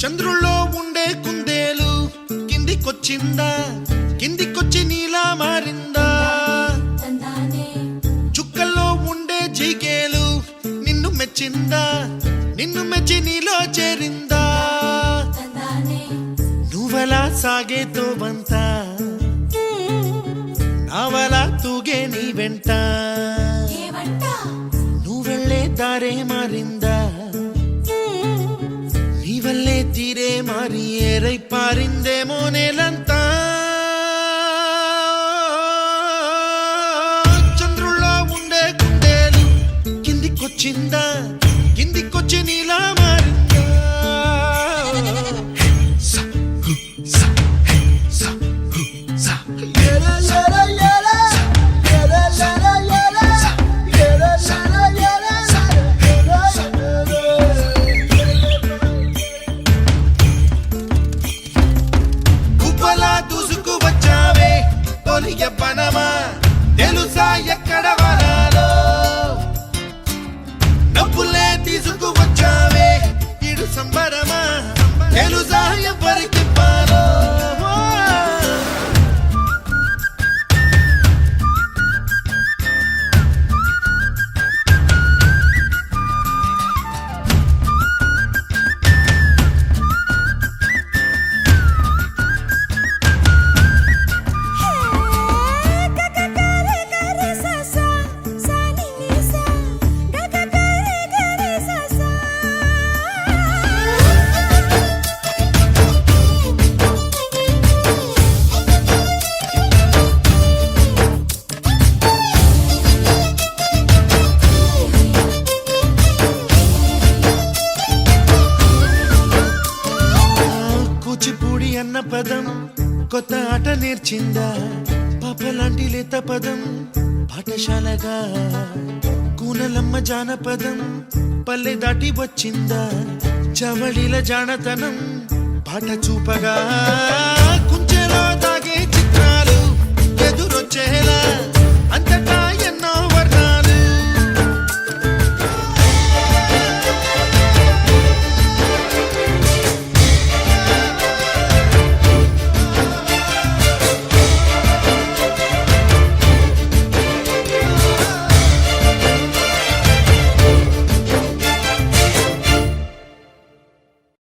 చంద్రుల్లో ఉండే కుందేలు కిందికొచ్చిందా, కిందికొచ్చి నీలా మారిందా? చుక్కల్లో ఉండే జీకేలు నిన్ను మెచ్చిందా, నిన్ను మెచ్చి నీలో చేరిందా? నువ్వలా సాగేతో బంత, నావలా తూగే నీ వెంట, నువ్వెళ్ళే దారే మారిందా, నీవల్లే తీరే మారి ఏరై పారిందేమో నేలంతా. చంద్రుల్లో ఉండే కుందేలు కిందికొచ్చిందా, కిందికొచ్చి నీలా మారిందా? యవ్వనమా తెలుసా ఎక్కడ వనాలో, నవ్వులే తీసుకువచ్చావే ఇడు సంబరమా తెలుసా ఎవరికి పాలో? కూచిపూడి అన్న పదం కొత్త ఆట నేర్చిందా, పాపలాంటి లేత పదం పాఠశాలగా, కూనలమ్మ జానపదం పల్లె దాటి వచ్చిందా, చవళిల జానతనం పాట చూపగా, కుంచెలో